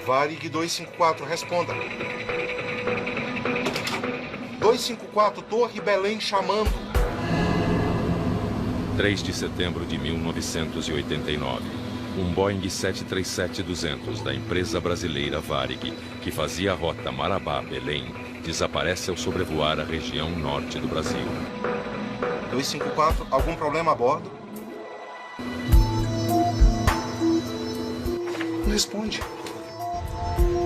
Varig 254, responda. 254, Torre Belém chamando. 3 de setembro de 1989. Um Boeing 737-200 da empresa brasileira Varig, que fazia a rota Marabá-Belém, desaparece ao sobrevoar a região norte do Brasil. 254, algum problema a bordo? Não responde.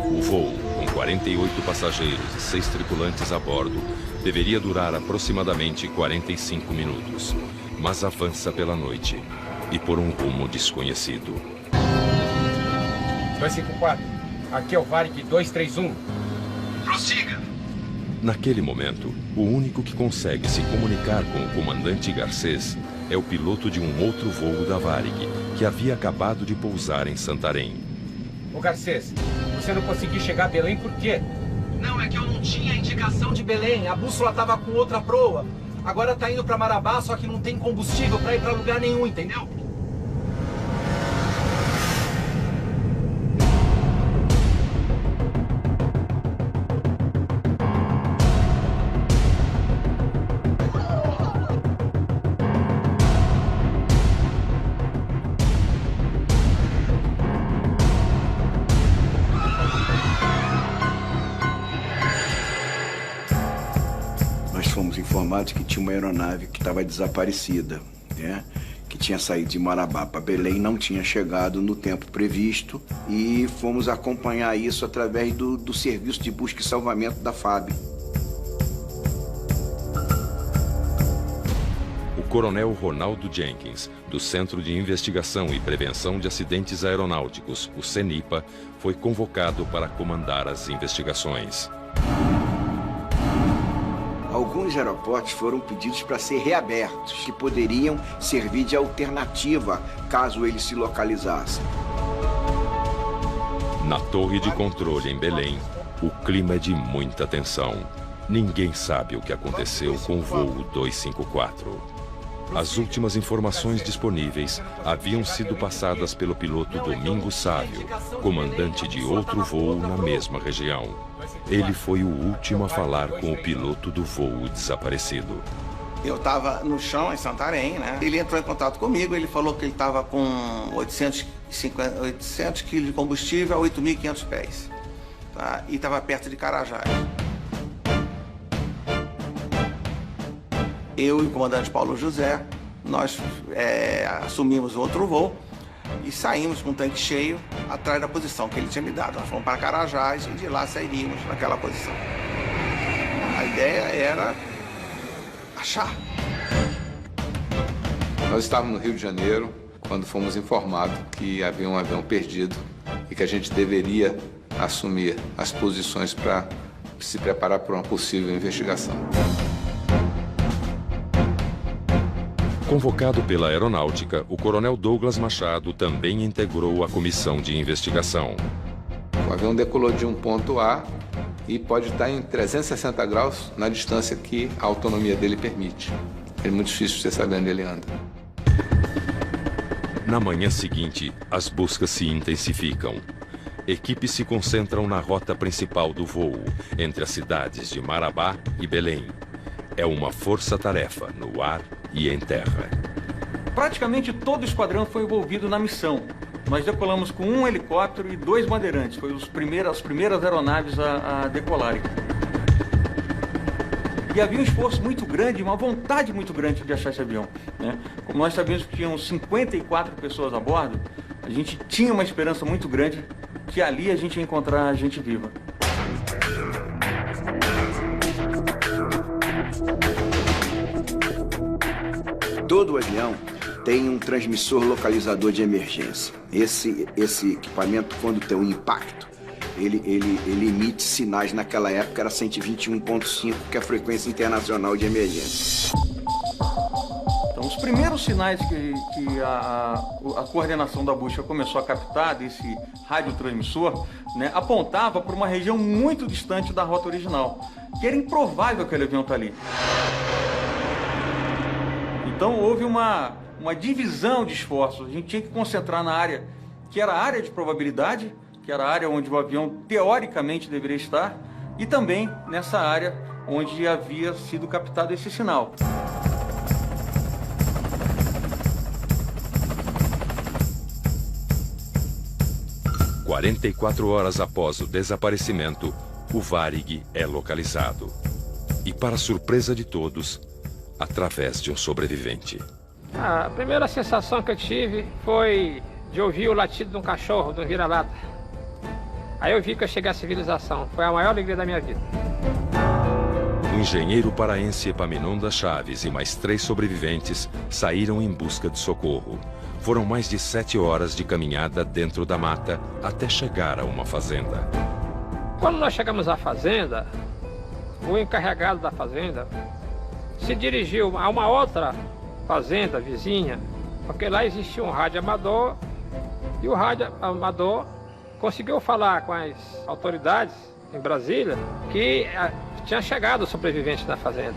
O voo, com 48 passageiros e 6 tripulantes a bordo, deveria durar aproximadamente 45 minutos, mas avança pela noite e por um rumo desconhecido. 254, aqui é o Varig 231. Prossiga. Naquele momento, o único que consegue se comunicar com o comandante Garcês é o piloto de um outro voo da Varig, que havia acabado de pousar em Santarém. Ô Garcês, você não conseguiu chegar a Belém por quê? Não, é que eu não tinha indicação de Belém. A bússola tava com outra proa. Agora tá indo pra Marabá, só que não tem combustível pra ir pra lugar nenhum, entendeu? Fomos informados que tinha uma aeronave que estava desaparecida, né? Que tinha saído de Marabá para Belém, não tinha chegado no tempo previsto e fomos acompanhar isso através do serviço de busca e salvamento da FAB. O coronel Ronaldo Jenkins, do Centro de Investigação e Prevenção de Acidentes Aeronáuticos, o CENIPA, foi convocado para comandar as investigações. Alguns aeroportos foram pedidos para ser reabertos, que poderiam servir de alternativa caso eles se localizassem. Na torre de controle em Belém, o clima é de muita tensão. Ninguém sabe o que aconteceu com o voo 254. As últimas informações disponíveis haviam sido passadas pelo piloto Domingos Sávio, comandante de outro voo na mesma região. Ele foi o último a falar com o piloto do voo desaparecido. Eu estava no chão, em Santarém, né? Ele entrou em contato comigo, ele falou que ele estava com 800 quilos de combustível a 8.500 pés. Tá? E estava perto de Carajás. Eu e o comandante Paulo José, nós assumimos outro voo e saímos com o tanque cheio atrás da posição que ele tinha me dado. Nós fomos para Carajás e de lá sairíamos naquela posição. A ideia era achar. Nós estávamos no Rio de Janeiro quando fomos informados que havia um avião perdido e que a gente deveria assumir as posições para se preparar para uma possível investigação. Convocado pela Aeronáutica, o coronel Douglas Machado também integrou a comissão de investigação. O avião decolou de um ponto A e pode estar em 360 graus na distância que a autonomia dele permite. É muito difícil você saber onde ele anda. Na manhã seguinte, as buscas se intensificam. Equipes se concentram na rota principal do voo, entre as cidades de Marabá e Belém. É uma força-tarefa no ar e em terra. Praticamente todo o esquadrão foi envolvido na missão. Nós decolamos com um helicóptero e 2 bandeirantes. Foi as primeiras aeronaves a decolarem. E havia um esforço muito grande, uma vontade muito grande de achar esse avião, né? Como nós sabíamos que tinham 54 pessoas a bordo, a gente tinha uma esperança muito grande que ali a gente ia encontrar a gente viva. Todo o avião tem um transmissor localizador de emergência. Esse equipamento, quando tem um impacto, ele emite sinais. Naquela época era 121.5, que é a frequência internacional de emergência. Então, os primeiros sinais que a coordenação da busca começou a captar desse radiotransmissor, né, apontava para uma região muito distante da rota original, que era improvável aquele avião estar ali. Então houve uma divisão de esforços. A gente tinha que concentrar na área que era a área de probabilidade, que era a área onde o avião teoricamente deveria estar, e também nessa área onde havia sido captado esse sinal. – 44 horas após o desaparecimento, o Varig é localizado. E para surpresa de todos, através de um sobrevivente. A primeira sensação que eu tive foi de ouvir o latido de um cachorro, de um vira-lata. Aí eu vi que eu cheguei à civilização. Foi a maior alegria da minha vida. O engenheiro paraense Epaminondas Chaves e mais 3 sobreviventes saíram em busca de socorro. Foram mais de 7 horas de caminhada dentro da mata até chegar a uma fazenda. Quando nós chegamos à fazenda, o encarregado da fazenda se dirigiu a uma outra fazenda vizinha, porque lá existia um rádio amador, e o rádio amador conseguiu falar com as autoridades em Brasília que tinha chegado os sobreviventes da fazenda.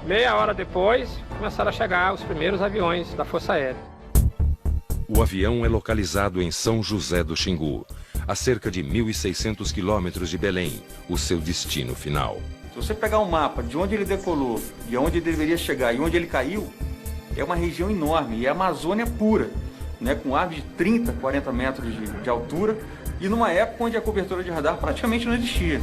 Meia hora depois, começaram a chegar os primeiros aviões da Força Aérea. O avião é localizado em São José do Xingu, a cerca de 1.600 quilômetros de Belém, o seu destino final. Se você pegar um mapa de onde ele decolou, de onde ele deveria chegar e onde ele caiu, é uma região enorme, e é a Amazônia pura, né, com árvores de 30, 40 metros de altura, e numa época onde a cobertura de radar praticamente não existia.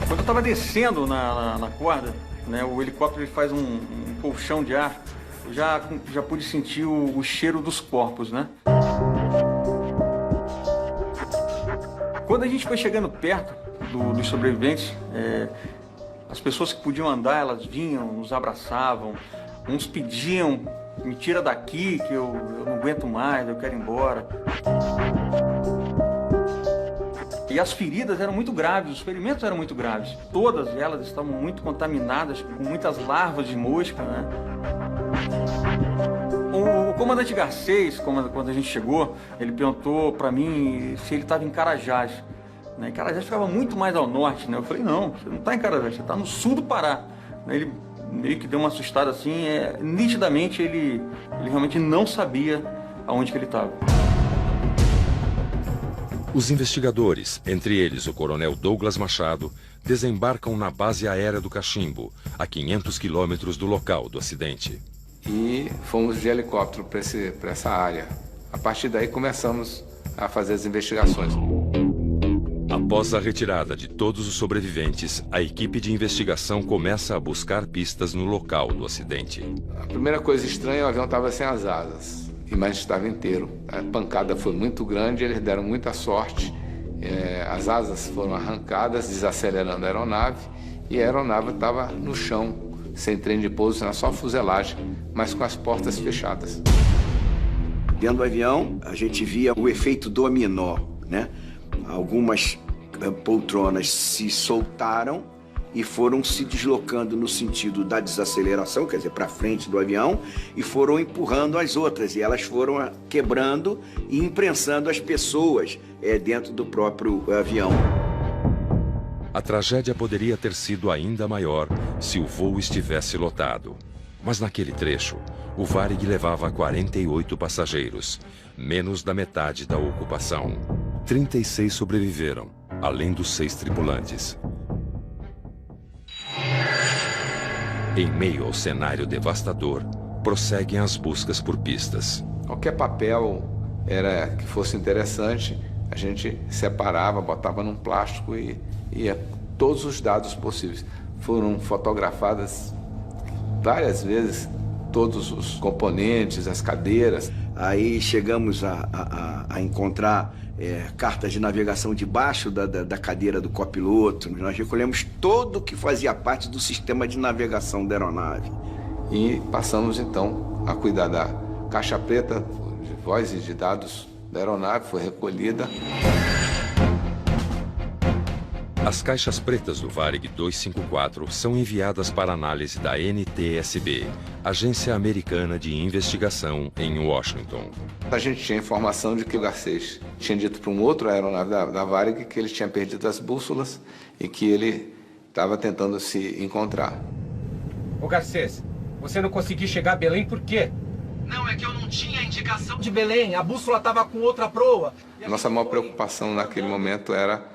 Quando eu estava descendo na corda, né, o helicóptero ele faz um colchão de ar, eu já pude sentir o cheiro dos corpos, né? Quando a gente foi chegando perto dos sobreviventes, as pessoas que podiam andar, elas vinham, nos abraçavam, uns pediam, me tira daqui que eu não aguento mais, eu quero ir embora. E as feridas eram muito graves, os ferimentos eram muito graves. Todas elas estavam muito contaminadas, com muitas larvas de mosca, né? O comandante Garcês, quando a gente chegou, ele perguntou para mim se ele estava em Carajás. Né? Carajás ficava muito mais ao norte, né? Eu falei, não, você não está em Carajás, você está no sul do Pará. Ele meio que deu uma assustada assim, nitidamente ele realmente não sabia aonde que ele estava. Os investigadores, entre eles o coronel Douglas Machado, desembarcam na base aérea do Cachimbo, a 500 quilômetros do local do acidente. E fomos de helicóptero para essa área. A partir daí começamos a fazer as investigações. Após a retirada de todos os sobreviventes, a equipe de investigação começa a buscar pistas no local do acidente. A primeira coisa estranha, o avião estava sem as asas, mas estava inteiro. A pancada foi muito grande, eles deram muita sorte. As asas foram arrancadas, desacelerando a aeronave, e a aeronave estava no chão, sem trem de pouso, era só fuselagem, mas com as portas fechadas. Dentro do avião, a gente via o efeito dominó, né? Algumas poltronas se soltaram e foram se deslocando no sentido da desaceleração, quer dizer, para frente do avião, e foram empurrando as outras, e elas foram quebrando e imprensando as pessoas dentro do próprio avião. A tragédia poderia ter sido ainda maior se o voo estivesse lotado. Mas naquele trecho, o Varig levava 48 passageiros, menos da metade da ocupação. 36 sobreviveram, além dos 6 tripulantes. Em meio ao cenário devastador, prosseguem as buscas por pistas. Qualquer papel que fosse interessante, a gente separava, botava num plástico e todos os dados possíveis. Foram fotografadas várias vezes todos os componentes, as cadeiras. Aí chegamos a encontrar cartas de navegação debaixo da cadeira do copiloto. Nós recolhemos tudo que fazia parte do sistema de navegação da aeronave. E passamos, então, a cuidar da caixa preta de voz e de dados da aeronave, foi recolhida. As caixas pretas do Varig 254 são enviadas para análise da NTSB, Agência Americana de Investigação, em Washington. A gente tinha informação de que o Garcês tinha dito para um outro aeronave da Varig que ele tinha perdido as bússolas e que ele estava tentando se encontrar. Ô Garcês, você não conseguiu chegar a Belém por quê? Não, é que eu não tinha indicação de Belém, a bússola estava com outra proa. A nossa maior preocupação naquele momento era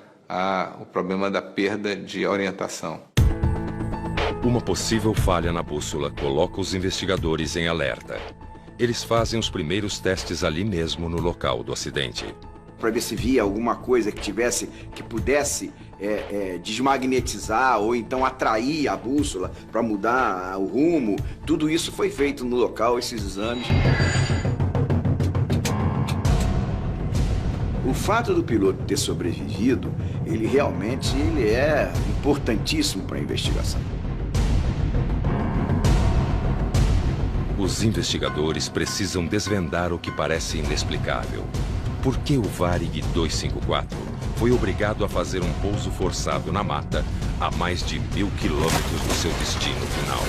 o problema da perda de orientação. Uma possível falha na bússola coloca os investigadores em alerta. Eles fazem os primeiros testes ali mesmo no local do acidente. Para ver se via alguma coisa que pudesse desmagnetizar ou então atrair a bússola para mudar o rumo. Tudo isso foi feito no local, esses exames. O fato do piloto ter sobrevivido, ele realmente é importantíssimo para a investigação. Os investigadores precisam desvendar o que parece inexplicável. Por que o Varig 254 foi obrigado a fazer um pouso forçado na mata a mais de 1000 quilômetros do seu destino final?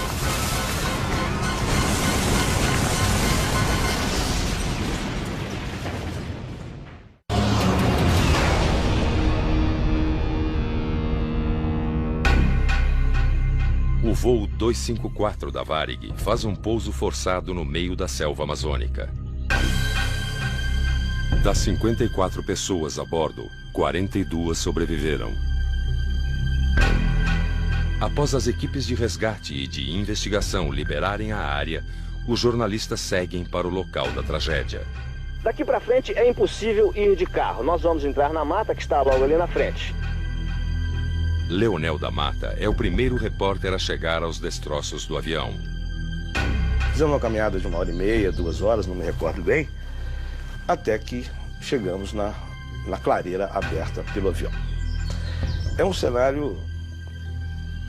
O voo 254 da Varig faz um pouso forçado no meio da selva amazônica. Das 54 pessoas a bordo, 42 sobreviveram. Após as equipes de resgate e de investigação liberarem a área, os jornalistas seguem para o local da tragédia. Daqui para frente é impossível ir de carro. Nós vamos entrar na mata que está logo ali na frente. Leonel da Mata é o primeiro repórter a chegar aos destroços do avião. Fizemos uma caminhada de 1h30, 2 horas, não me recordo bem, até que chegamos na clareira aberta pelo avião. É um cenário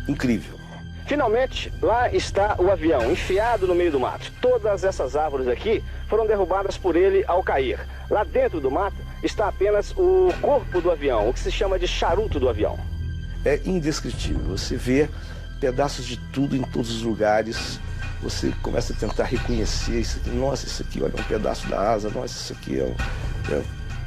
incrível. Finalmente, lá está o avião, enfiado no meio do mato. Todas essas árvores aqui foram derrubadas por ele ao cair. Lá dentro do mato está apenas o corpo do avião, o que se chama de charuto do avião. É indescritível. Você vê pedaços de tudo em todos os lugares. Você começa a tentar reconhecer isso aqui. Nossa, isso aqui, olha, é um pedaço da asa. Nossa, isso aqui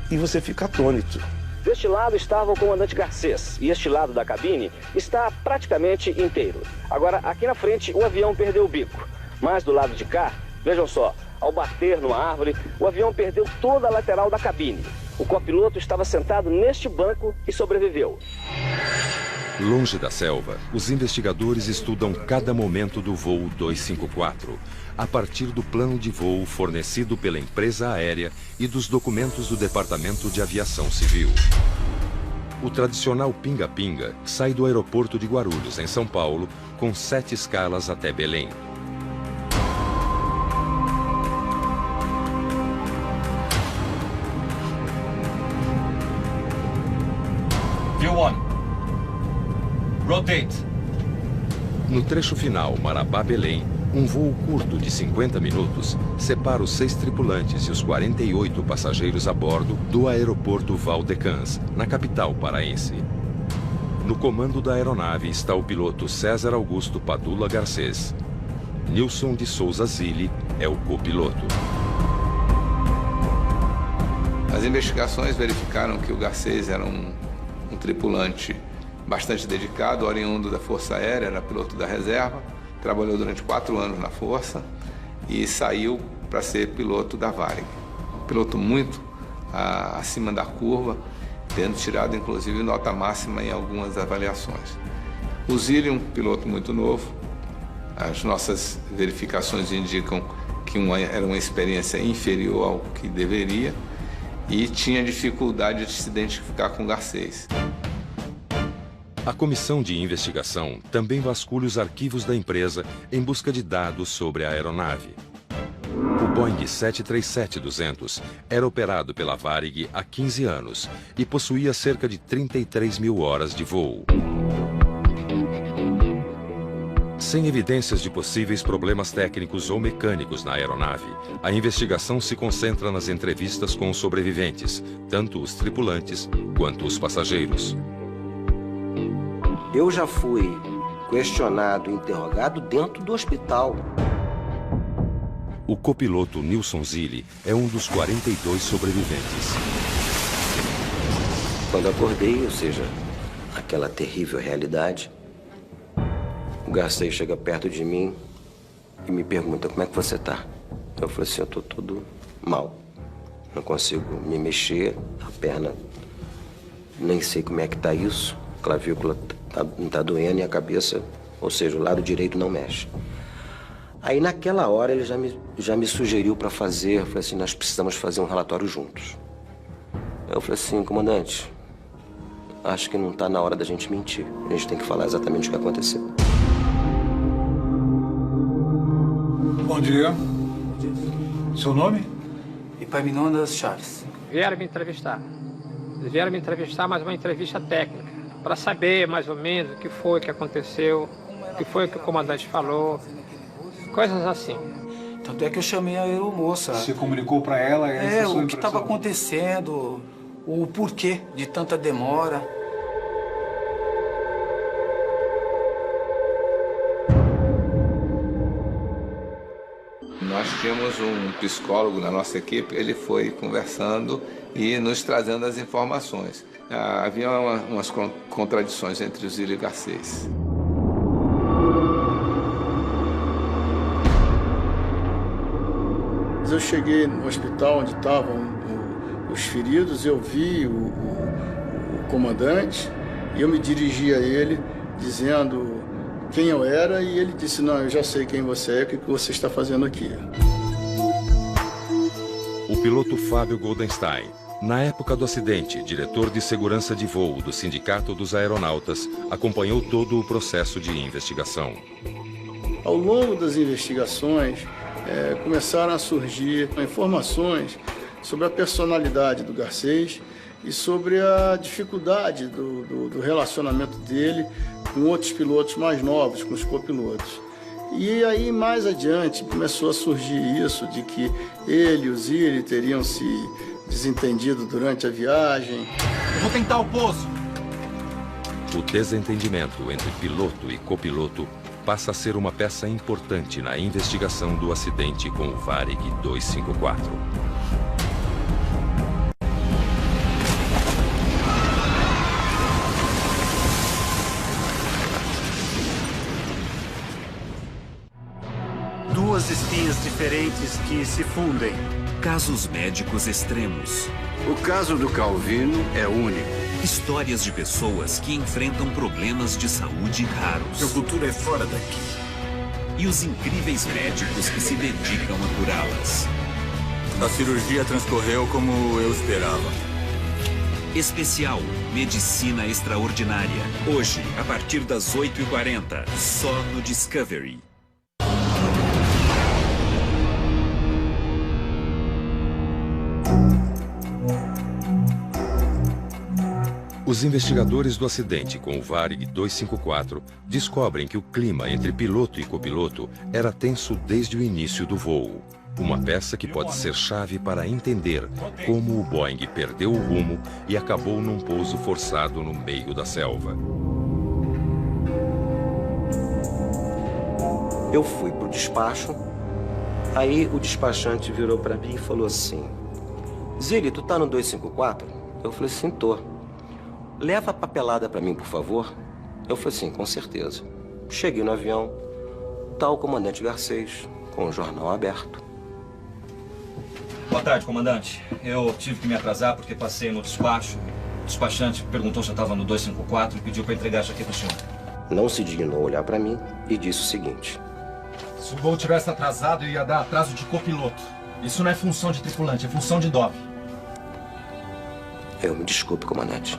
E você fica atônito. Deste lado estava o comandante Garcês e este lado da cabine está praticamente inteiro. Agora, aqui na frente, o avião perdeu o bico. Mas do lado de cá, vejam só, ao bater numa árvore, o avião perdeu toda a lateral da cabine. O copiloto estava sentado neste banco e sobreviveu. Longe da selva, os investigadores estudam cada momento do voo 254, a partir do plano de voo fornecido pela empresa aérea e dos documentos do Departamento de Aviação Civil. O tradicional pinga-pinga sai do aeroporto de Guarulhos, em São Paulo, com 7 escalas até Belém. View 1. Rotate. No trecho final, Marabá-Belém, um voo curto de 50 minutos separa os 6 tripulantes e os 48 passageiros a bordo do aeroporto Valdecans, na capital paraense. No comando da aeronave está o piloto César Augusto Padula Garcês. Nilson de Souza Zilli é o copiloto. As investigações verificaram que o Garcês era um tripulante bastante dedicado, oriundo da Força Aérea, era piloto da reserva, trabalhou durante 4 anos na Força e saiu para ser piloto da Varig. Um piloto muito acima da curva, tendo tirado inclusive nota máxima em algumas avaliações. O Zilli, um piloto muito novo, as nossas verificações indicam que era uma experiência inferior ao que deveria e tinha dificuldade de se identificar com o Garcês. A comissão de investigação também vasculha os arquivos da empresa em busca de dados sobre a aeronave. O Boeing 737-200 era operado pela Varig há 15 anos e possuía cerca de 33 mil horas de voo. Sem evidências de possíveis problemas técnicos ou mecânicos na aeronave, a investigação se concentra nas entrevistas com os sobreviventes, tanto os tripulantes quanto os passageiros. Eu já fui questionado e interrogado dentro do hospital. O copiloto Nilson Zilli é um dos 42 sobreviventes. Quando acordei, ou seja, aquela terrível realidade, o Garcês chega perto de mim e me pergunta: como é que você tá? Eu falei assim: eu tô todo mal. Não consigo me mexer, a perna, nem sei como é que tá isso. A clavícula não tá doendo e a cabeça, ou seja, o lado direito não mexe. Aí naquela hora ele já me sugeriu para fazer, eu falei assim: nós precisamos fazer um relatório juntos. Eu falei assim: comandante, acho que não tá na hora da gente mentir. A gente tem que falar exatamente o que aconteceu. Bom dia. Seu nome? Epaminondas Chaves. Vieram me entrevistar. Eles vieram me entrevistar, mas uma entrevista técnica, para saber mais ou menos o que foi que aconteceu, o que foi que o comandante falou, coisas assim. Tanto é que eu chamei a aeromoça. Você comunicou para ela? O que estava acontecendo, o porquê de tanta demora. Nós tínhamos um psicólogo na nossa equipe, ele foi conversando e nos trazendo as informações. Havia umas contradições entre o Zilli e o Garcês. Eu cheguei no hospital onde estavam os feridos, eu vi o comandante e eu me dirigi a ele dizendo quem eu era e ele disse: não, eu já sei quem você é, o que você está fazendo aqui. O piloto Fábio Goldenstein, na época do acidente, diretor de segurança de voo do Sindicato dos Aeronautas, acompanhou todo o processo de investigação. Ao longo das investigações, começaram a surgir informações sobre a personalidade do Garcês e sobre a dificuldade do relacionamento dele com outros pilotos mais novos, com os copilotos. E aí, mais adiante, começou a surgir isso de que ele e o Zilli teriam se desentendido durante a viagem. Vou tentar o pouso. O desentendimento entre piloto e copiloto passa a ser uma peça importante na investigação do acidente com o Varig 254. Duas espinhas diferentes que se fundem. Casos médicos extremos. O caso do Calvino é único. Histórias de pessoas que enfrentam problemas de saúde raros. Seu futuro é fora daqui. E os incríveis médicos que se dedicam a curá-las. A cirurgia transcorreu como eu esperava. Especial Medicina Extraordinária. Hoje, a partir das 8h40, só no Discovery. Os investigadores do acidente com o Varig 254 descobrem que o clima entre piloto e copiloto era tenso desde o início do voo. Uma peça que pode ser chave para entender como o Boeing perdeu o rumo e acabou num pouso forçado no meio da selva. Eu fui pro despacho, aí o despachante virou para mim e falou assim: Zilli, tu tá no 254? Eu falei assim: tô. Leva a papelada para mim, por favor. Eu falei assim: com certeza. Cheguei no avião, tá o comandante Garcês, com o jornal aberto. Boa tarde, comandante. Eu tive que me atrasar porque passei no despacho. O despachante perguntou se eu estava no 254 e pediu para entregar isso aqui para o senhor. Não se dignou olhar para mim e disse o seguinte: se o voo tivesse atrasado, ia dar atraso de copiloto. Isso não é função de tripulante, é função de DOV. Eu me desculpe, comandante.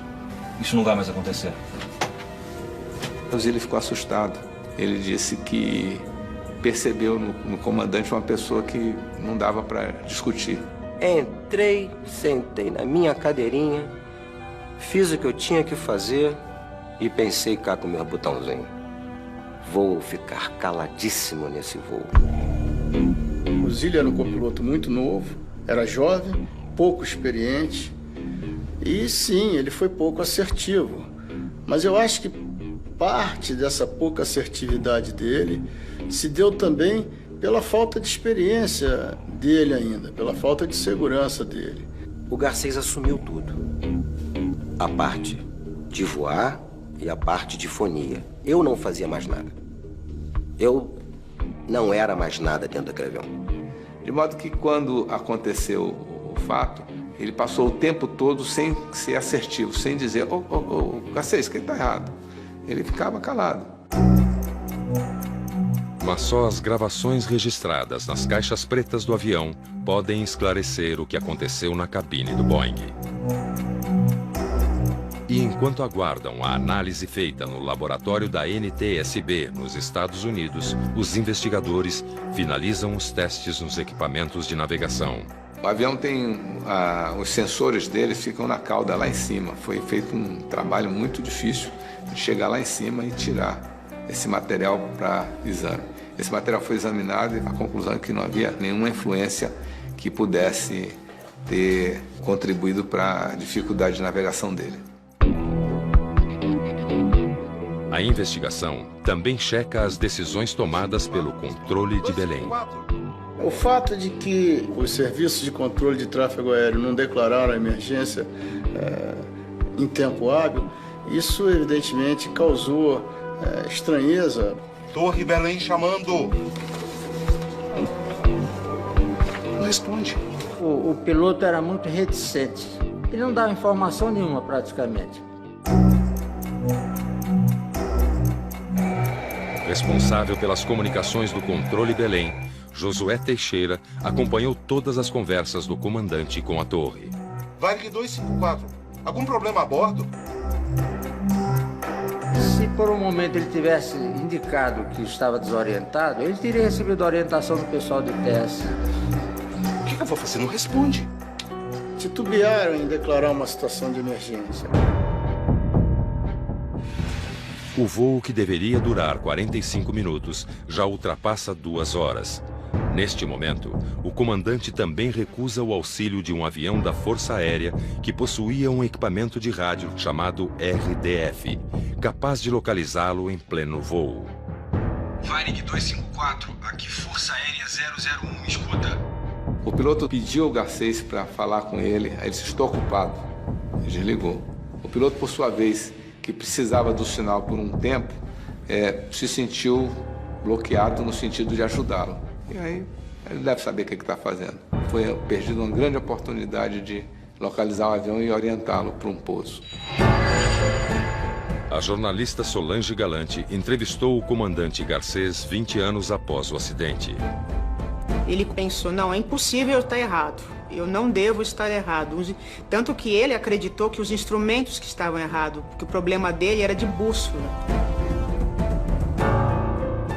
Isso não vai mais acontecer. O Zilli ficou assustado. Ele disse que percebeu no comandante uma pessoa que não dava para discutir. Entrei, sentei na minha cadeirinha, fiz o que eu tinha que fazer e pensei cá com o meu botãozinho. Vou ficar caladíssimo nesse voo. O Zílio era um copiloto muito novo, era jovem, pouco experiente e sim, ele foi pouco assertivo. Mas eu acho que parte dessa pouca assertividade dele se deu também pela falta de experiência dele ainda, pela falta de segurança dele. O Garcês assumiu tudo. A parte de voar e a parte de fonia. Eu não fazia mais nada. Eu não era mais nada dentro daquele avião. De modo que quando aconteceu o fato, ele passou o tempo todo sem ser assertivo, sem dizer, Garcês, que está errado. Ele ficava calado. Mas só as gravações registradas nas caixas pretas do avião podem esclarecer o que aconteceu na cabine do Boeing. E enquanto aguardam a análise feita no laboratório da NTSB, nos Estados Unidos, os investigadores finalizam os testes nos equipamentos de navegação. O avião tem... os sensores dele ficam na cauda lá em cima. Foi feito um trabalho muito difícil de chegar lá em cima e tirar esse material para exame. Esse material foi examinado e a conclusão é que não havia nenhuma influência que pudesse ter contribuído para a dificuldade de navegação dele. A investigação também checa as decisões tomadas pelo controle de Belém. O fato de que os serviços de controle de tráfego aéreo não declararam a emergência em tempo hábil, isso evidentemente causou estranheza. Torre Belém chamando. Não responde. O piloto era muito reticente. Ele não dava informação nenhuma praticamente. Responsável pelas comunicações do controle Belém, Josué Teixeira acompanhou todas as conversas do comandante com a torre. Varig 254, algum problema a bordo? Se por um momento ele tivesse indicado que estava desorientado, ele teria recebido a orientação do pessoal do ITS. O que eu vou fazer? Não responde. Titubearam em declarar uma situação de emergência. O voo, que deveria durar 45 minutos, já ultrapassa 2 horas. Neste momento, o comandante também recusa o auxílio de um avião da Força Aérea que possuía um equipamento de rádio chamado RDF, capaz de localizá-lo em pleno voo. Varig 254, aqui Força Aérea 001, escuta. O piloto pediu ao Garcês para falar com ele, aí ele disse, estou ocupado. Ele desligou. O piloto, por sua vez, que precisava do sinal por um tempo, se sentiu bloqueado no sentido de ajudá-lo. E aí, ele deve saber o que está fazendo. Foi perdida uma grande oportunidade de localizar o avião e orientá-lo para um pouso. A jornalista Solange Galante entrevistou o comandante Garcês 20 anos após o acidente. Ele pensou, não, é impossível eu estar errado. Eu não devo estar errado. Tanto que ele acreditou que os instrumentos que estavam errados, porque o problema dele era de bússola.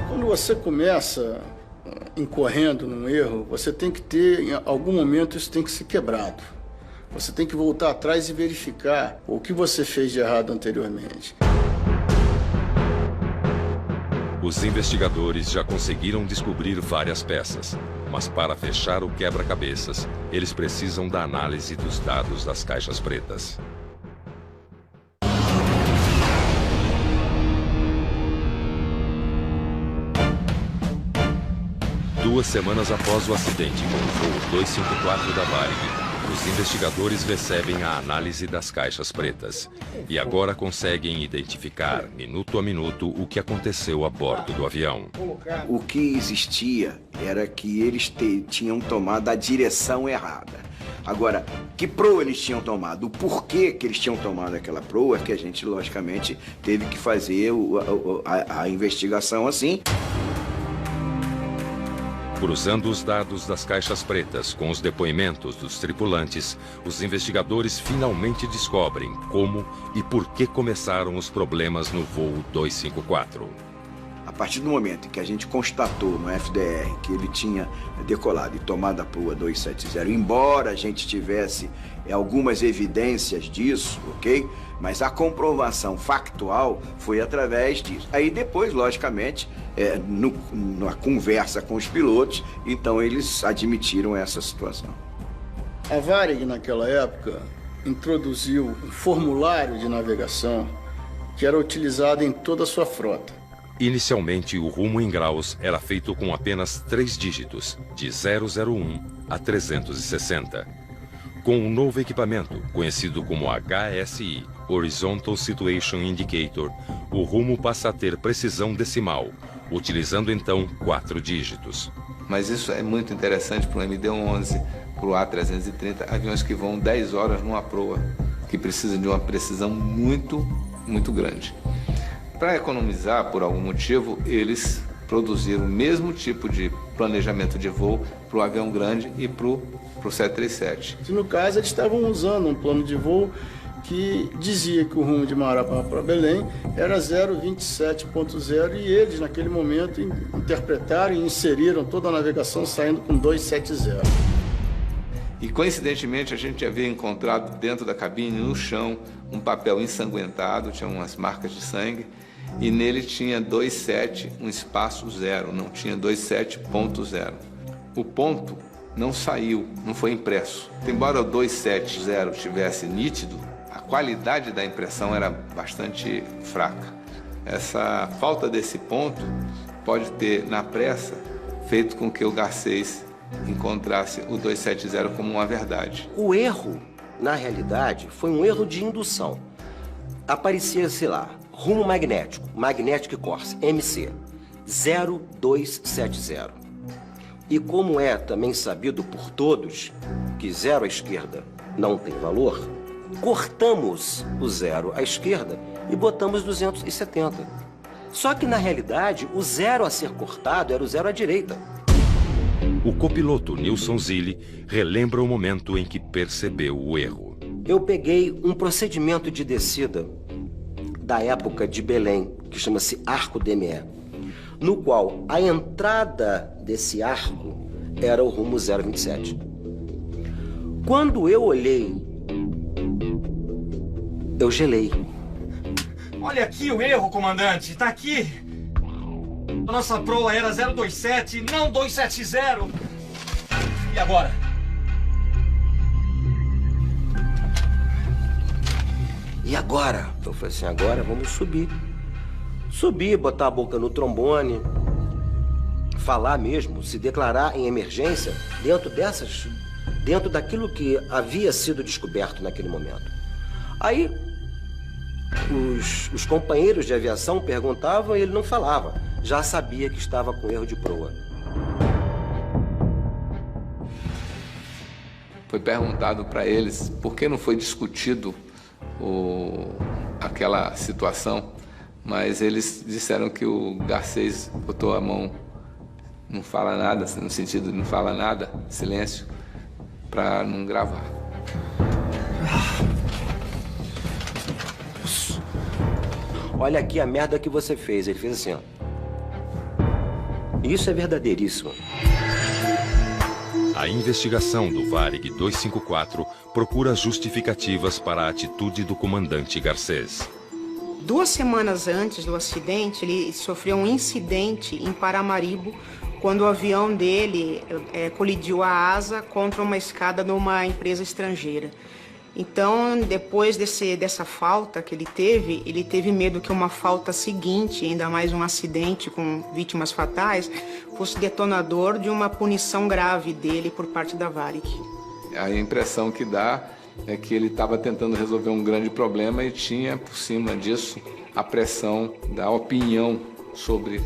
Quando você começa incorrendo num erro, você tem que ter, em algum momento, isso tem que ser quebrado. Você tem que voltar atrás e verificar o que você fez de errado anteriormente. Os investigadores já conseguiram descobrir várias peças, mas para fechar o quebra-cabeças, eles precisam da análise dos dados das caixas pretas. Duas semanas após o acidente com o voo 254 da Varig, os investigadores recebem a análise das caixas pretas e agora conseguem identificar, minuto a minuto, o que aconteceu a bordo do avião. O que existia era que eles tinham tomado a direção errada. Agora, que proa eles tinham tomado, o porquê que eles tinham tomado aquela proa, é que a gente, logicamente, teve que fazer a investigação assim. Cruzando os dados das caixas pretas com os depoimentos dos tripulantes, os investigadores finalmente descobrem como e por que começaram os problemas no voo 254. A partir do momento em que a gente constatou no FDR que ele tinha decolado e tomado a proa 270, embora a gente tivesse algumas evidências disso, ok? Mas a comprovação factual foi através disso. Aí depois, logicamente, na conversa com os pilotos, então eles admitiram essa situação. A Varig, naquela época, introduziu um formulário de navegação que era utilizado em toda a sua frota. Inicialmente, o rumo em graus era feito com apenas 3 dígitos, de 001 a 360. Com um novo equipamento, conhecido como HSI, Horizontal Situation Indicator, o rumo passa a ter precisão decimal, utilizando então 4 dígitos. Mas isso é muito interessante para o MD-11, para o A330, aviões que vão 10 horas numa proa, que precisam de uma precisão muito grande. Para economizar, por algum motivo, eles produziram o mesmo tipo de planejamento de voo para o avião grande e para o 737. No caso, eles estavam usando um plano de voo que dizia que o rumo de Marabá para Belém era 027.0 e eles, naquele momento, interpretaram e inseriram toda a navegação saindo com 270. E, coincidentemente, a gente havia encontrado dentro da cabine, no chão, um papel ensanguentado, tinha umas marcas de sangue, e nele tinha 27, um espaço 0, não tinha 27.0. O ponto não saiu, não foi impresso. Embora o 270 estivesse nítido, a qualidade da impressão era bastante fraca. Essa falta desse ponto pode ter, na pressa, feito com que o Garcês encontrasse o 270 como uma verdade. O erro, na realidade, foi um erro de indução. Aparecia, sei lá, rumo magnético, Magnetic Course, MC, 0270. E como é também sabido por todos que 0 à esquerda não tem valor, cortamos o 0 à esquerda e botamos 270. Só que, na realidade, o 0 a ser cortado era o 0 à direita. O copiloto Nilson Zilli relembra o momento em que percebeu o erro. Eu peguei um procedimento de descida da época de Belém, que chama-se Arco DME, no qual a entrada desse arco era o rumo 027. Quando eu olhei, eu gelei. Olha aqui o erro, comandante. Tá aqui. A nossa proa era 027, não 270. E agora? E agora? Eu falei assim, agora vamos subir. Subir, botar a boca no trombone, falar mesmo, se declarar em emergência dentro daquilo que havia sido descoberto naquele momento. Aí, os companheiros de aviação perguntavam e ele não falava. Já sabia que estava com erro de proa. Foi perguntado para eles por que não foi discutido aquela situação, mas eles disseram que o Garcês botou a mão, não fala nada, no sentido de não fala nada, silêncio, para não gravar. Olha aqui a merda que você fez. Ele fez assim, ó. Isso é verdadeiríssimo. A investigação do Varig 254 procura justificativas para a atitude do comandante Garcês. 2 semanas antes do acidente, ele sofreu um incidente em Paramaribo, quando o avião dele colidiu a asa contra uma escada numa empresa estrangeira. Então, depois dessa falta que ele teve medo que uma falta seguinte, ainda mais um acidente com vítimas fatais, fosse detonador de uma punição grave dele por parte da Varig. A impressão que dá é que ele estava tentando resolver um grande problema e tinha, por cima disso, a pressão da opinião sobre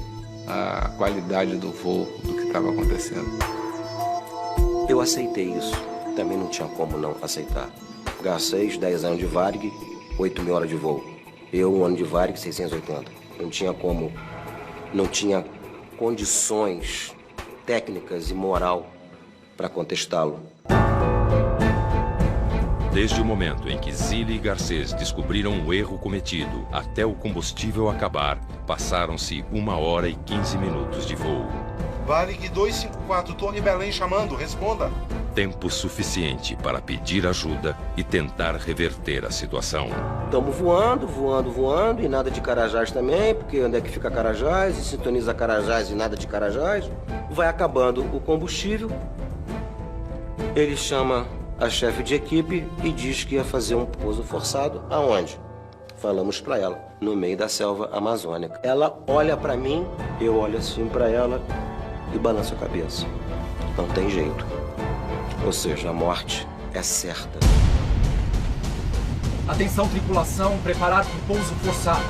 a qualidade do voo, do que estava acontecendo. Eu aceitei isso. Também não tinha como não aceitar. Garcês, 10 anos de Varig, 8 mil horas de voo. Eu, 1 ano de Varig, 680. Não tinha como, não tinha condições técnicas e moral para contestá-lo. Desde o momento em que Zilli e Garcês descobriram o erro cometido até o combustível acabar, passaram-se 1 hora e 15 minutos de voo. Varig 254, Torre Belém chamando, responda. Tempo suficiente para pedir ajuda e tentar reverter a situação. Estamos voando, e nada de Carajás também, porque onde é que fica Carajás, e sintoniza Carajás e nada de Carajás. Vai acabando o combustível, ele chama a chefe de equipe e diz que ia fazer um pouso forçado. Aonde? Falamos para ela, no meio da selva amazônica. Ela olha para mim, eu olho assim para ela e balanço a cabeça. Não tem jeito. Ou seja, a morte é certa. Atenção, tripulação, preparado para o pouso forçado.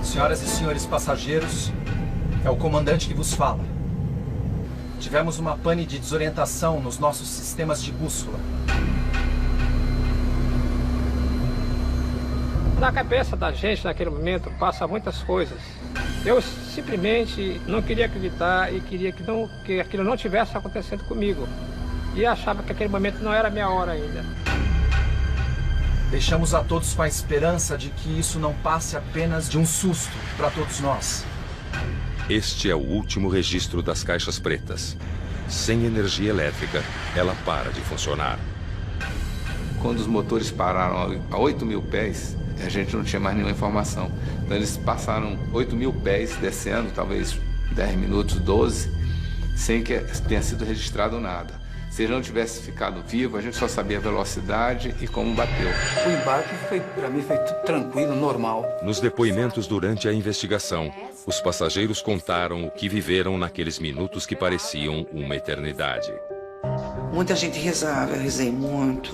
Senhoras e senhores passageiros, é o comandante que vos fala. Tivemos uma pane de desorientação nos nossos sistemas de bússola. Na cabeça da gente, naquele momento, passa muitas coisas. Eu simplesmente não queria acreditar e queria que aquilo não tivesse acontecendo comigo. E achava que aquele momento não era a minha hora ainda. Deixamos a todos com a esperança de que isso não passe apenas de um susto para todos nós. Este é o último registro das caixas pretas. Sem energia elétrica, ela para de funcionar. Quando os motores pararam a 8.000 pés, a gente não tinha mais nenhuma informação. Então eles passaram 8.000 pés descendo, talvez 10 minutos, 12, sem que tenha sido registrado nada. Se ele não tivesse ficado vivo, a gente só sabia a velocidade e como bateu. O embarque para mim foi tudo tranquilo, normal. Nos depoimentos durante a investigação, os passageiros contaram o que viveram naqueles minutos que pareciam uma eternidade. Muita gente rezava, eu rezei muito.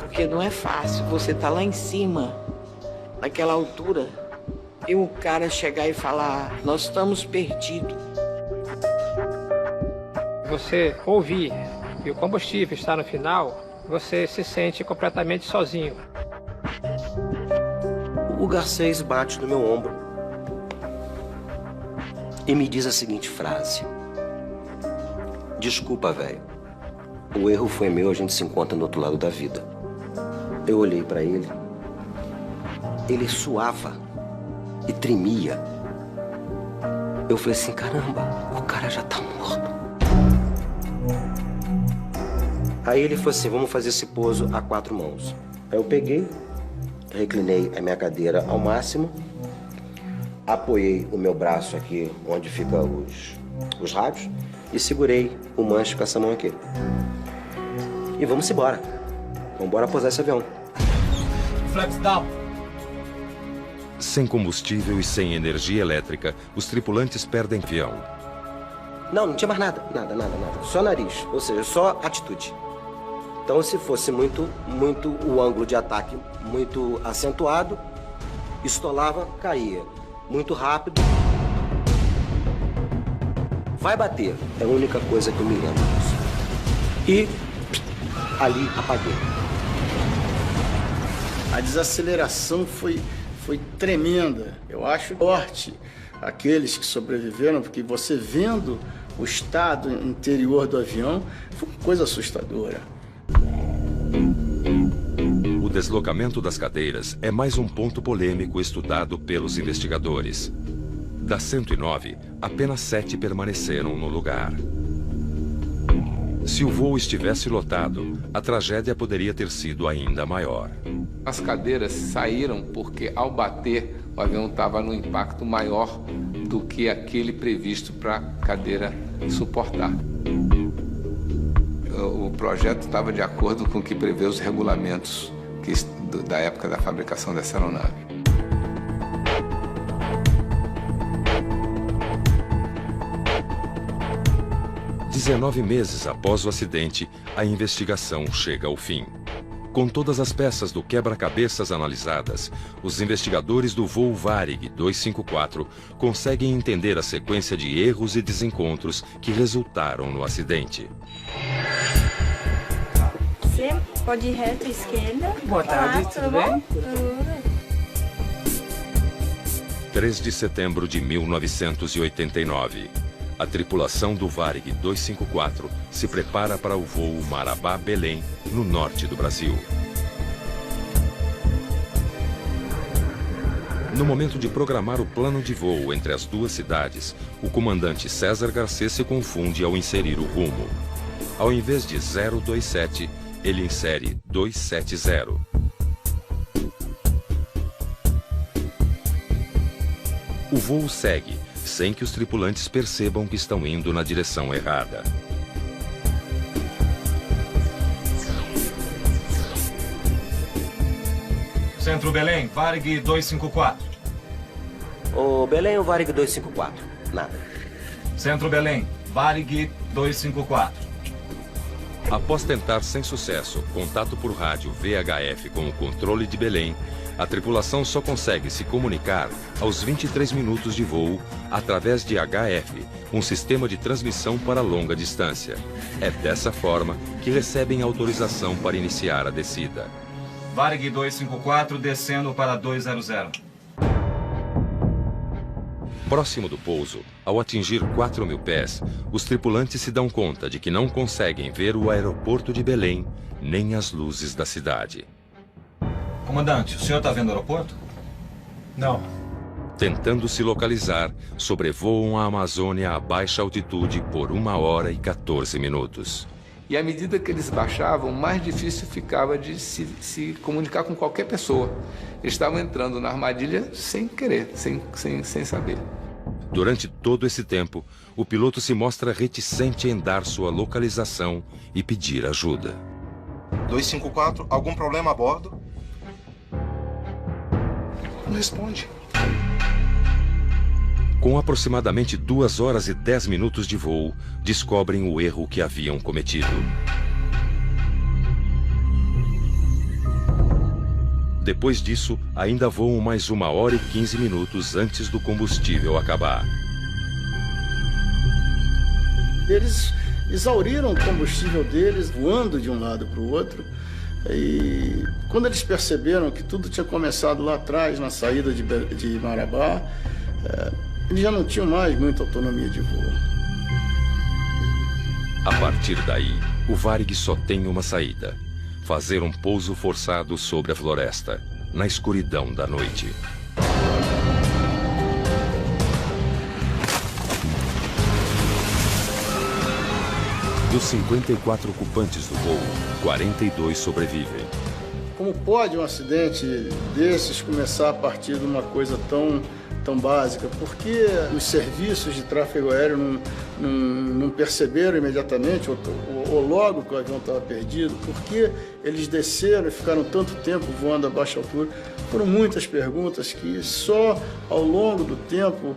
Porque não é fácil você estar lá em cima, naquela altura, e o cara chegar e falar, nós estamos perdidos. Você ouvir e o combustível está no final, você se sente completamente sozinho. O Garcês bate no meu ombro e me diz a seguinte frase. Desculpa, velho. O erro foi meu, a gente se encontra no outro lado da vida. Eu olhei para ele. Ele suava e tremia. Eu falei assim, caramba, o cara já tá morto. Aí ele falou assim, vamos fazer esse pouso a 4 mãos. Aí eu peguei, reclinei a minha cadeira ao máximo, apoiei o meu braço aqui, onde ficam os rádios, e segurei o manche com essa mão aqui. E vamos embora. Vamos embora pousar esse avião. Flaps down. Sem combustível e sem energia elétrica, os tripulantes perdem avião. Não tinha mais nada. Só nariz, ou seja, só atitude. Então, se fosse muito o ângulo de ataque muito acentuado, estolava, caía. Muito rápido. Vai bater. É a única coisa que eu me lembro disso. E ali apaguei. A desaceleração foi tremenda. Eu acho forte aqueles que sobreviveram, porque você vendo o estado interior do avião, foi uma coisa assustadora. O deslocamento das cadeiras é mais um ponto polêmico estudado pelos investigadores. Das 109, apenas 7 permaneceram no lugar. Se o voo estivesse lotado, a tragédia poderia ter sido ainda maior. As cadeiras saíram porque, ao bater, o avião estava num impacto maior do que aquele previsto para a cadeira suportar. O projeto estava de acordo com o que prevê os regulamentos da época da fabricação dessa aeronave. "19 meses após o acidente, a investigação chega ao fim. Com todas as peças do quebra-cabeças analisadas, os investigadores do voo Varig 254 conseguem entender a sequência de erros e desencontros que resultaram no acidente. você. Pode ir reto, esquerda. Boa tarde, tudo bem? Tudo bem. 3 de setembro de 1989. A tripulação do Varig 254 se prepara para o voo Marabá-Belém, no norte do Brasil. No momento de programar o plano de voo entre as duas cidades, o comandante César Garcês se confunde ao inserir o rumo. Ao invés de 027, ele insere 270. O voo segue, sem que os tripulantes percebam que estão indo na direção errada. Centro Belém, Varig 254. Ô, Belém, o Varig 254. Nada. Centro Belém, Varig 254. Após tentar sem sucesso contato por rádio VHF com o controle de Belém, a tripulação só consegue se comunicar aos 23 minutos de voo através de HF, um sistema de transmissão para longa distância. É dessa forma que recebem autorização para iniciar a descida. Varig 254 descendo para 200. Próximo do pouso, ao atingir 4.000 pés, os tripulantes se dão conta de que não conseguem ver o aeroporto de Belém, nem as luzes da cidade. Comandante, o senhor está vendo o aeroporto? Não. Tentando se localizar, sobrevoam a Amazônia a baixa altitude por 1 hora e 14 minutos. E à medida que eles baixavam, mais difícil ficava de se comunicar com qualquer pessoa. Eles estavam entrando na armadilha sem querer, sem saber. Durante todo esse tempo, o piloto se mostra reticente em dar sua localização e pedir ajuda. 254, algum problema a bordo? Não responde. Com aproximadamente 2 horas e 10 minutos de voo, descobrem o erro que haviam cometido. Depois disso, ainda voam mais 1 hora e 15 minutos antes do combustível acabar. Eles exauriram o combustível deles, voando de um lado para o outro. E quando eles perceberam que tudo tinha começado lá atrás, na saída de Marabá, eles já não tinham mais muita autonomia de voo. A partir daí, o Varig só tem uma saída: fazer um pouso forçado sobre a floresta, na escuridão da noite. Dos 54 ocupantes do voo, 42 sobrevivem. Como pode um acidente desses começar a partir de uma coisa tão básica? Por que os serviços de tráfego aéreo não perceberam imediatamente, ou logo que o avião estava perdido? Por que eles desceram e ficaram tanto tempo voando a baixa altura? Foram muitas perguntas que só ao longo do tempo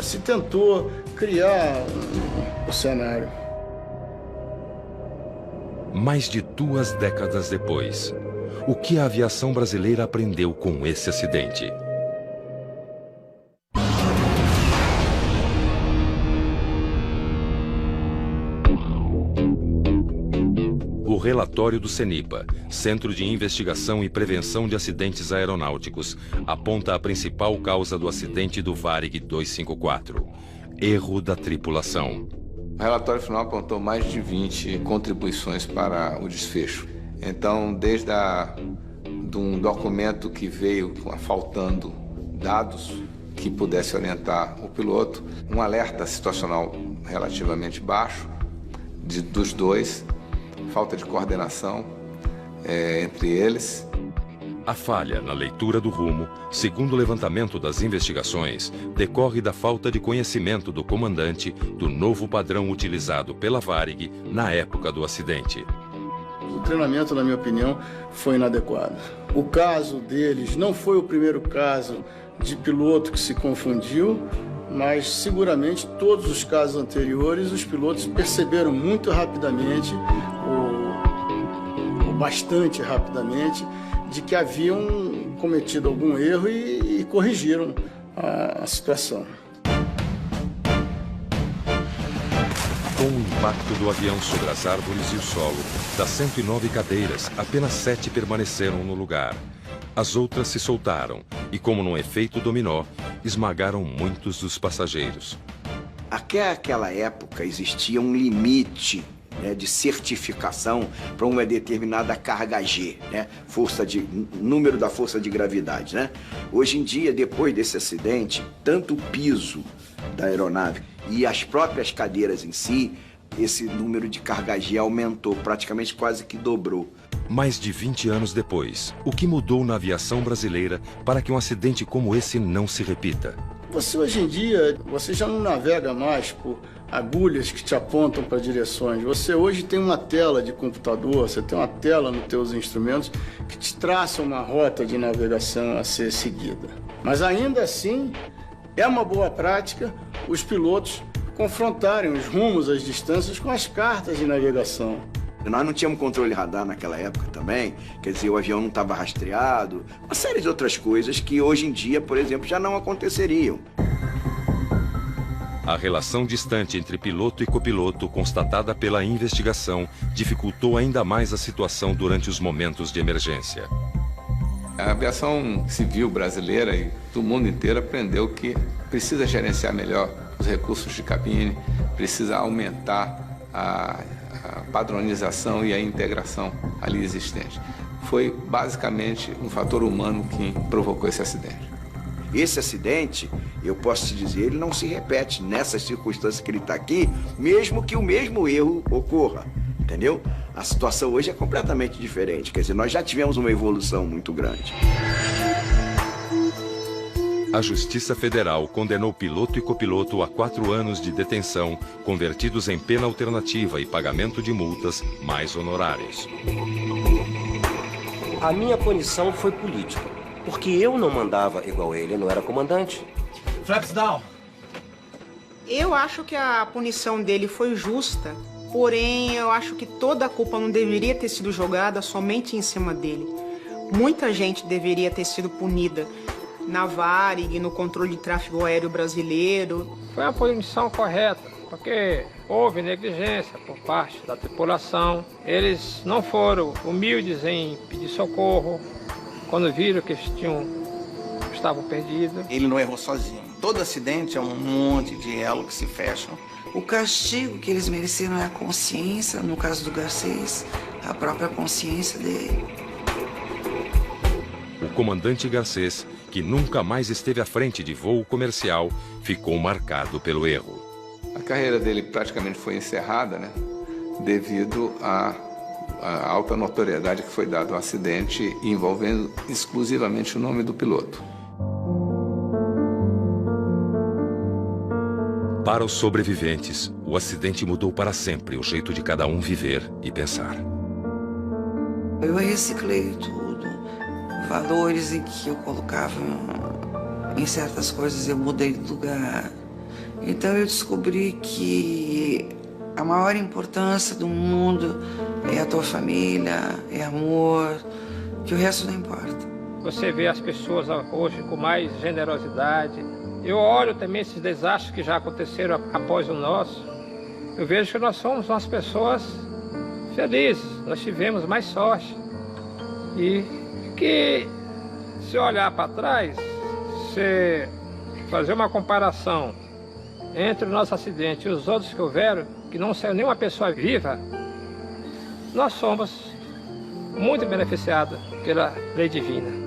se tentou criar o cenário. Mais de 2 décadas depois, o que a aviação brasileira aprendeu com esse acidente? O relatório do CENIPA, Centro de Investigação e Prevenção de Acidentes Aeronáuticos, aponta a principal causa do acidente do Varig 254: erro da tripulação. O relatório final apontou mais de 20 contribuições para o desfecho. Então, desde de um documento que veio faltando dados que pudesse orientar o piloto, um alerta situacional relativamente baixo dos dois, falta de coordenação entre eles. A falha na leitura do rumo, segundo o levantamento das investigações, decorre da falta de conhecimento do comandante do novo padrão utilizado pela Varig na época do acidente. O treinamento, na minha opinião, foi inadequado. O caso deles não foi o primeiro caso de piloto que se confundiu, mas seguramente todos os casos anteriores os pilotos perceberam muito rapidamente, ou bastante rapidamente, de que haviam cometido algum erro e corrigiram a situação. Com o impacto do avião sobre as árvores e o solo, das 109 cadeiras, apenas 7 permaneceram no lugar. As outras se soltaram e, como num efeito dominó, esmagaram muitos dos passageiros. Até aquela época existia um limite, né, de certificação para uma determinada carga G, né, número da força de gravidade, né? Hoje em dia, depois desse acidente, tanto o piso da aeronave e as próprias cadeiras em si, esse número de carga G aumentou, praticamente quase que dobrou. Mais de 20 anos depois, o que mudou na aviação brasileira para que um acidente como esse não se repita? Você hoje em dia, você já não navega mais por agulhas que te apontam para direções. Você hoje tem uma tela de computador, você tem uma tela nos teus instrumentos que te traça uma rota de navegação a ser seguida. Mas ainda assim, é uma boa prática os pilotos confrontarem os rumos, as distâncias com as cartas de navegação. Nós não tínhamos controle radar naquela época também, quer dizer, o avião não estava rastreado, uma série de outras coisas que hoje em dia, por exemplo, já não aconteceriam. A relação distante entre piloto e copiloto, constatada pela investigação, dificultou ainda mais a situação durante os momentos de emergência. A aviação civil brasileira e do mundo inteiro aprendeu que precisa gerenciar melhor os recursos de cabine, precisa aumentar a padronização e a integração ali existente. Foi basicamente um fator humano que provocou esse acidente. Esse acidente, eu posso te dizer, ele não se repete nessas circunstâncias que ele está aqui, mesmo que o mesmo erro ocorra, entendeu? A situação hoje é completamente diferente, quer dizer, nós já tivemos uma evolução muito grande. A Justiça Federal condenou piloto e copiloto a 4 anos de detenção, convertidos em pena alternativa e pagamento de multas mais honorários. A minha punição foi política, porque eu não mandava igual ele, não era comandante. Flaps down! Eu acho que a punição dele foi justa, porém eu acho que toda a culpa não deveria ter sido jogada somente em cima dele. Muita gente deveria ter sido punida. Na Varig, no controle de tráfego aéreo brasileiro. Foi uma punição correta, porque houve negligência por parte da tripulação. Eles não foram humildes em pedir socorro quando viram que estavam perdidos. Ele não errou sozinho. Todo acidente é um monte de elo que se fecham. O castigo que eles mereceram é a consciência, no caso do Garcês, a própria consciência dele. O comandante Garcês, que nunca mais esteve à frente de voo comercial, ficou marcado pelo erro. A carreira dele praticamente foi encerrada, né, devido à alta notoriedade que foi dada ao acidente envolvendo exclusivamente o nome do piloto. Para os sobreviventes, o acidente mudou para sempre o jeito de cada um viver e pensar. Eu reciclei tudo. Valores em que eu colocava em certas coisas, eu mudei de lugar. Então eu descobri que a maior importância do mundo é a tua família, é amor, que o resto não importa. Você vê as pessoas hoje com mais generosidade. Eu olho também esses desastres que já aconteceram após o nosso. Eu vejo que nós somos umas pessoas felizes, nós tivemos mais sorte. E que, se olhar para trás, se fazer uma comparação entre o nosso acidente e os outros que houveram, que não saiu nenhuma pessoa viva, nós somos muito beneficiados pela lei divina.